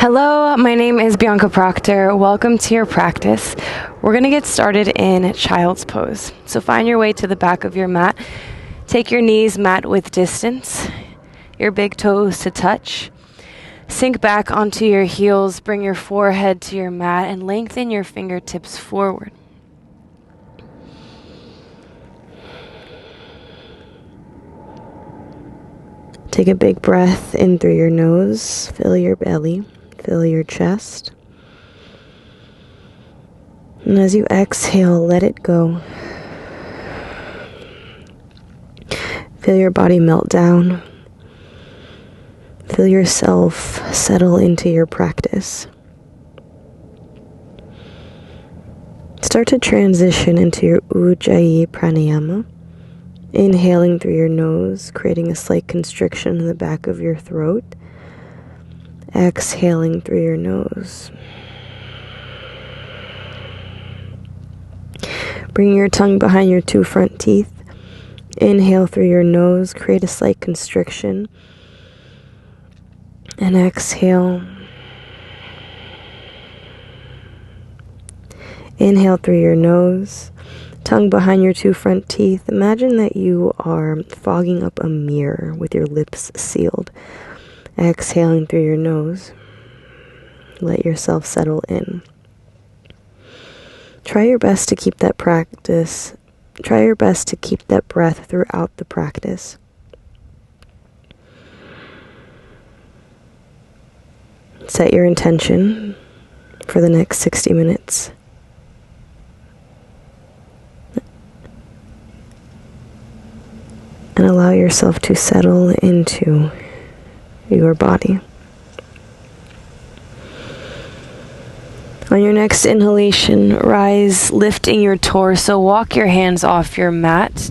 Hello, my name is Bianca Proctor. Welcome to your practice. We're going to get started in child's pose. So find your way to the back of your mat. Take your knees mat width distance, your big toes to touch. Sink back onto your heels, bring your forehead to your mat, and lengthen your fingertips forward. Take a big breath in through your nose, fill your belly. Fill your chest. And as you exhale, let it go. Feel your body melt down. Feel yourself settle into your practice. Start to transition into your Ujjayi pranayama. Inhaling through your nose, creating a slight constriction in the back of your throat. Exhaling through your nose. Bring your tongue behind your two front teeth. Inhale through your nose, create a slight constriction. And exhale. Inhale through your nose. Tongue behind your two front teeth. Imagine that you are fogging up a mirror with your lips sealed. Exhaling through your nose. Let yourself settle in. Try your best to keep that practice. Try your best to keep that breath throughout the practice. Set your intention for the next 60 minutes. And allow yourself to settle into your body. On your next inhalation, rise, lifting your torso. Walk your hands off your mat.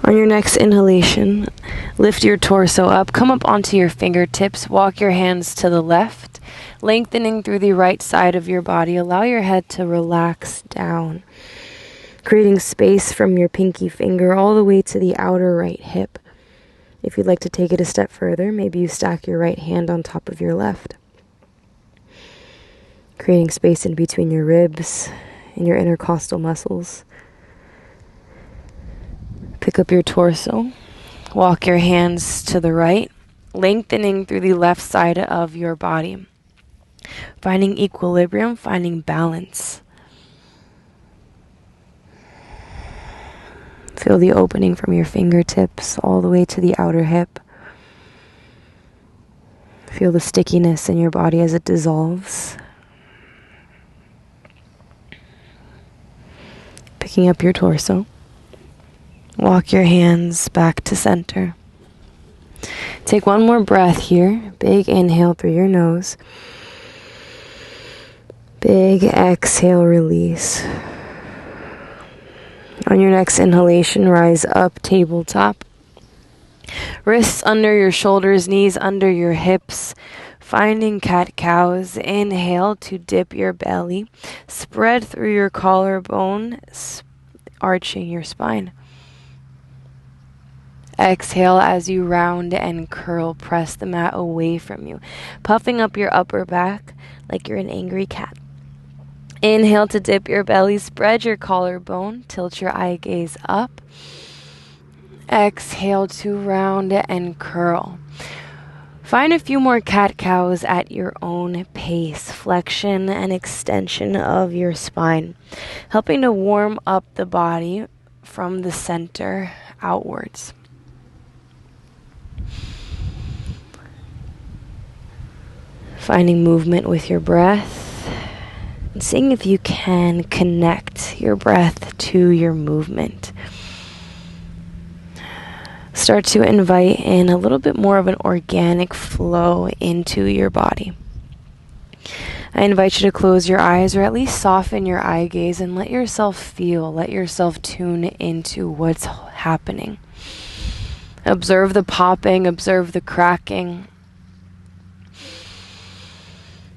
On your next inhalation, lift your torso up. Come up onto your fingertips. Walk your hands to the left, lengthening through the right side of your body. Allow your head to relax down, creating space from your pinky finger all the way to the outer right hip. If you'd like to take it a step further, maybe you stack your right hand on top of your left, creating space in between your ribs and your intercostal muscles. Pick up your torso, walk your hands to the right, lengthening through the left side of your body, finding equilibrium, finding balance. Feel the opening from your fingertips all the way to the outer hip. Feel the stickiness in your body as it dissolves. Picking up your torso. Walk your hands back to center. Take one more breath here. Big inhale through your nose. Big exhale, release. On your next inhalation, rise up, tabletop. Wrists under your shoulders, knees under your hips. Finding cat-cows. Inhale to dip your belly. Spread through your collarbone, arching your spine. Exhale as you round and curl. Press the mat away from you, puffing up your upper back like you're an angry cat. Inhale to dip your belly, spread your collarbone, tilt your eye gaze up. Exhale to round and curl. Find a few more cat-cows at your own pace, flexion and extension of your spine, helping to warm up the body from the center outwards. Finding movement with your breath. And seeing if you can connect your breath to your movement. Start to invite in a little bit more of an organic flow into your body. I invite you to close your eyes or at least soften your eye gaze and let yourself feel, let yourself tune into what's happening. Observe the popping, observe the cracking.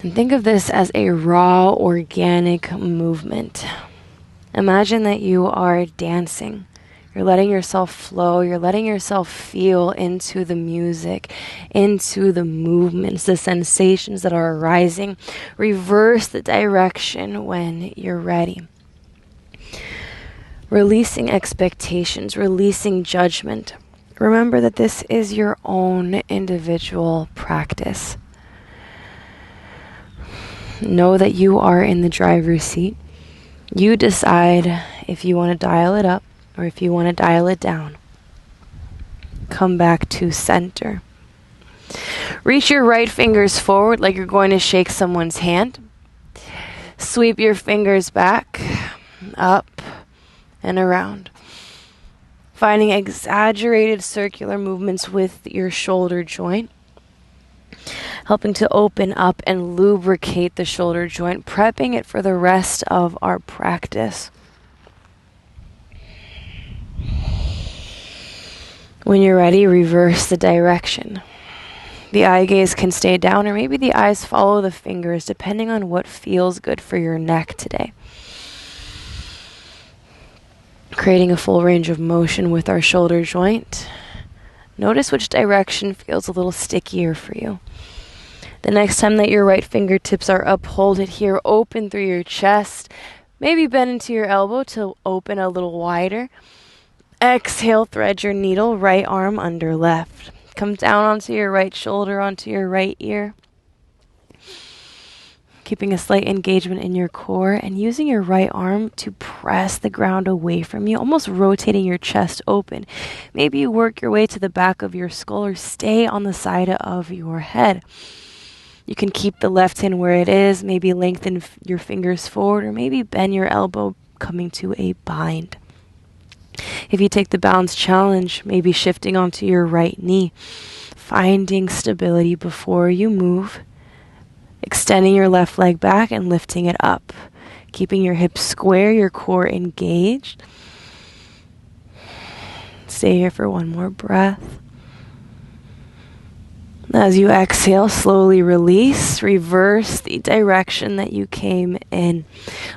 And think of this as a raw, organic movement. Imagine that you are dancing, You're letting yourself flow. You're letting yourself feel into the music, into the movements, the sensations that are arising. Reverse the direction when you're ready. Releasing expectations, releasing judgment. Remember that this is your own individual practice. Know that you are in the driver's seat. You decide if you want to dial it up or if you want to dial it down. Come back to center. Reach your right fingers forward like you're going to shake someone's hand. Sweep your fingers back, up, and around. Finding exaggerated circular movements with your shoulder joint. Helping to open up and lubricate the shoulder joint, prepping it for the rest of our practice. When you're ready, reverse the direction. The eye gaze can stay down, or maybe the eyes follow the fingers, depending on what feels good for your neck today. Creating a full range of motion with our shoulder joint. Notice which direction feels a little stickier for you. The next time that your right fingertips are up, hold it here, open through your chest. Maybe bend into your elbow to open a little wider. Exhale, thread your needle, right arm under left. Come down onto your right shoulder, onto your right ear. Keeping a slight engagement in your core and using your right arm to press the ground away from you, almost rotating your chest open. Maybe you work your way to the back of your skull or stay on the side of your head. You can keep the left hand where it is, maybe lengthen your fingers forward, or maybe bend your elbow coming to a bind. If you take the balance challenge, maybe shifting onto your right knee, finding stability before you move, extending your left leg back and lifting it up, keeping your hips square, your core engaged. Stay here for one more breath. As you exhale, slowly release, reverse the direction that you came in.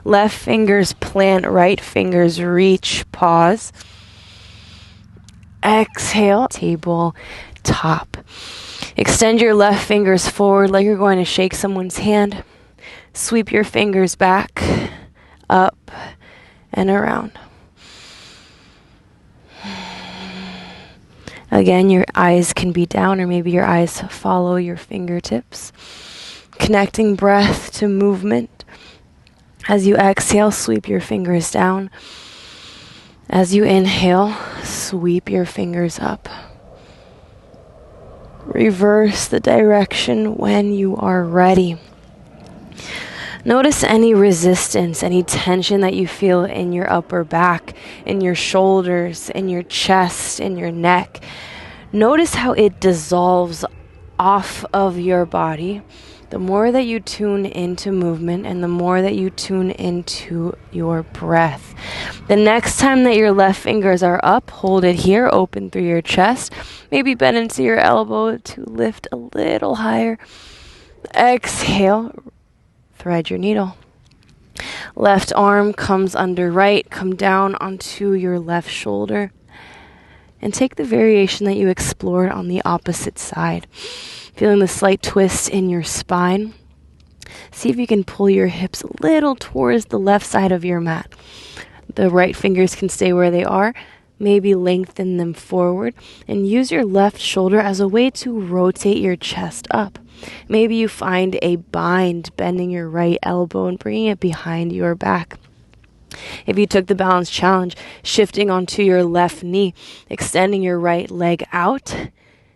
Left fingers plant, right fingers reach, pause. Exhale, table top. Extend your left fingers forward like you're going to shake someone's hand. Sweep your fingers back, up, and around. Again, your eyes can be down, or maybe your eyes follow your fingertips. Connecting breath to movement. As you exhale, sweep your fingers down. As you inhale, sweep your fingers up. Reverse the direction when you are ready. Notice any resistance, any tension that you feel in your upper back, in your shoulders, in your chest, in your neck. Notice how it dissolves off of your body. The more that you tune into movement and the more that you tune into your breath. The next time that your left fingers are up, hold it here, open through your chest. Maybe bend into your elbow to lift a little higher. Exhale. Thread your needle. Left arm comes under right. Come down onto your left shoulder. And take the variation that you explored on the opposite side. Feeling the slight twist in your spine. See if you can pull your hips a little towards the left side of your mat. The right fingers can stay where they are. Maybe lengthen them forward. And use your left shoulder as a way to rotate your chest up. Maybe you find a bind, bending your right elbow and bringing it behind your back. If you took the balance challenge, shifting onto your left knee, extending your right leg out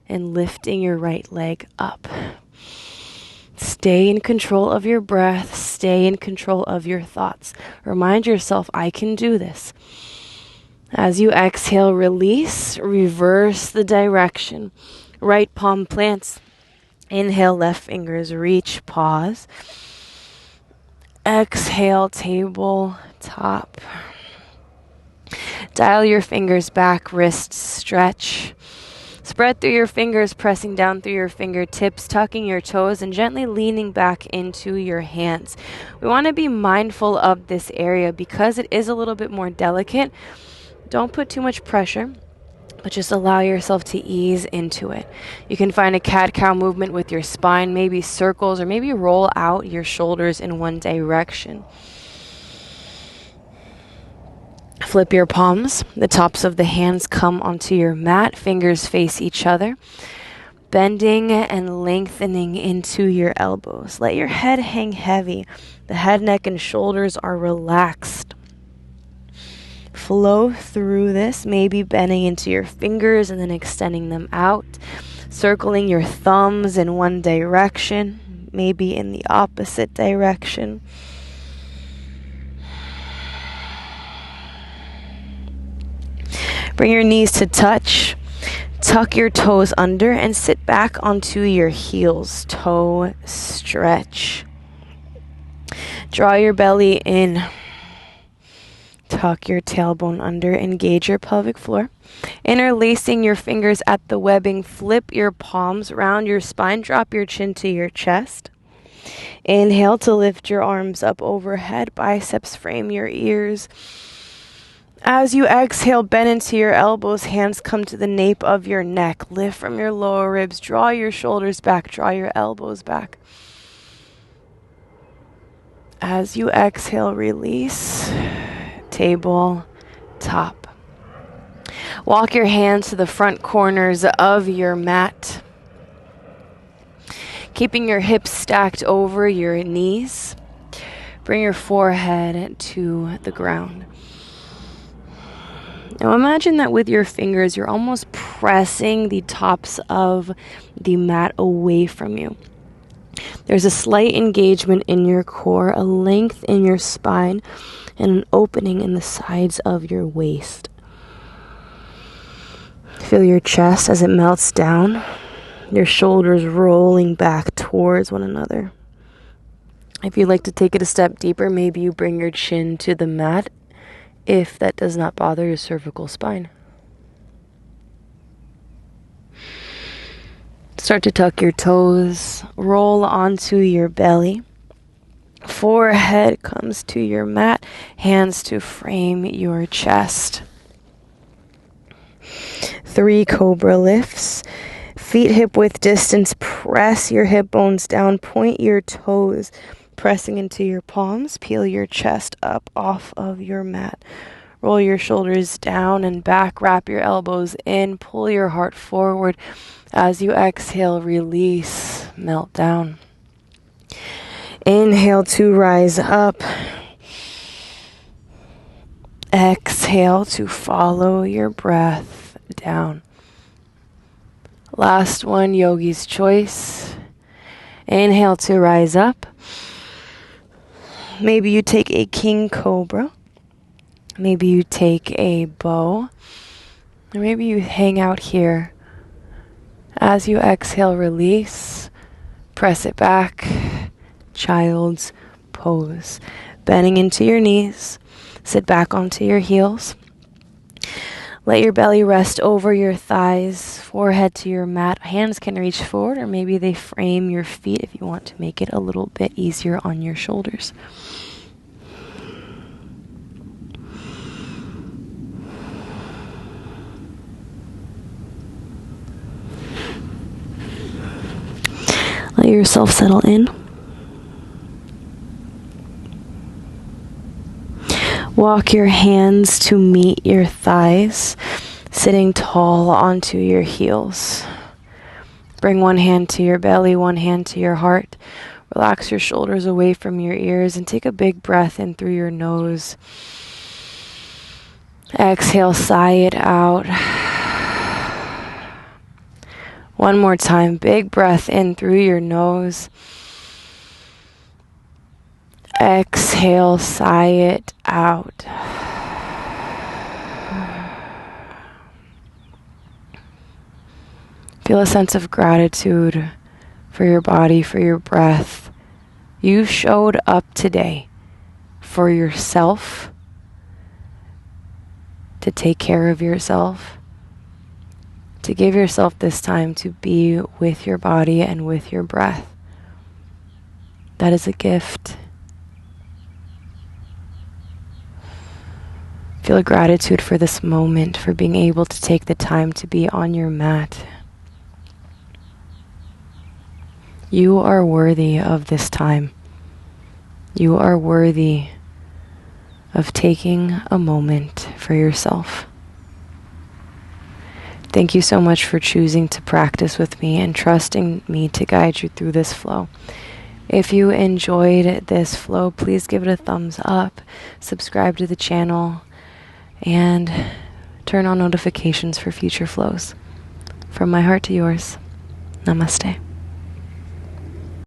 and lifting your right leg up. Stay in control of your breath. Stay in control of your thoughts. Remind yourself, I can do this. As you exhale, release, reverse the direction. Right palm plants. Inhale, left fingers reach, pause. Exhale, table top. Dial your fingers back, wrists stretch. Spread through your fingers, pressing down through your fingertips, tucking your toes, and gently leaning back into your hands. We want to be mindful of this area because it is a little bit more delicate. Don't put too much pressure, but just allow yourself to ease into it. You can find a cat-cow movement with your spine, maybe circles, or maybe roll out your shoulders in one direction. Flip your palms. The tops of the hands come onto your mat. Fingers face each other. Bending and lengthening into your elbows. Let your head hang heavy. The head, neck, and shoulders are relaxed. Flow through this, maybe bending into your fingers and then extending them out. Circling your thumbs in one direction, maybe in the opposite direction. Bring your knees to touch. Tuck your toes under and sit back onto your heels. Toe stretch. Draw your belly in. Tuck your tailbone under. Engage your pelvic floor. Interlacing your fingers at the webbing. Flip your palms round your spine. Drop your chin to your chest. Inhale to lift your arms up overhead. Biceps frame your ears. As you exhale, bend into your elbows, hands come to the nape of your neck. Lift from your lower ribs, draw your shoulders back, draw your elbows back. As you exhale, release, table, top. Walk your hands to the front corners of your mat, keeping your hips stacked over your knees. Bring your forehead to the ground. Now imagine that with your fingers, you're almost pressing the tops of the mat away from you. There's a slight engagement in your core, a length in your spine, and an opening in the sides of your waist. Feel your chest as it melts down, your shoulders rolling back towards one another. If you'd like to take it a step deeper, maybe you bring your chin to the mat if that does not bother your cervical spine. Start to tuck your toes, roll onto your belly. Forehead comes to your mat, hands to frame your chest. 3 cobra lifts. Feet hip width distance, press your hip bones down, point your toes, pressing into your palms, peel your chest up off of your mat. Roll your shoulders down and back, wrap your elbows in, pull your heart forward. As you exhale, release, melt down. Inhale to rise up. Exhale to follow your breath down. Last one, yogi's choice. Inhale to rise up. Maybe you take a king cobra. Maybe you take a bow. Or maybe you hang out here. As you exhale, release. Press it back. Child's pose. Bending into your knees. Sit back onto your heels. Let your belly rest over your thighs, forehead to your mat. Hands can reach forward, or maybe they frame your feet if you want to make it a little bit easier on your shoulders. Let yourself settle in. Walk your hands to meet your thighs, sitting tall onto your heels. Bring one hand to your belly, one hand to your heart. Relax your shoulders away from your ears and take a big breath in through your nose. Exhale, sigh it out. One more time, big breath in through your nose. Exhale, sigh it out. Feel a sense of gratitude for your body, for your breath. You showed up today for yourself, to take care of yourself, to give yourself this time to be with your body and with your breath. That is a gift. Feel a gratitude for this moment, for being able to take the time to be on your mat. You are worthy of this time. You are worthy of taking a moment for yourself. Thank you so much for choosing to practice with me and trusting me to guide you through this flow. If you enjoyed this flow, please give it a thumbs up, subscribe to the channel, and turn on notifications for future flows. From my heart to yours, namaste.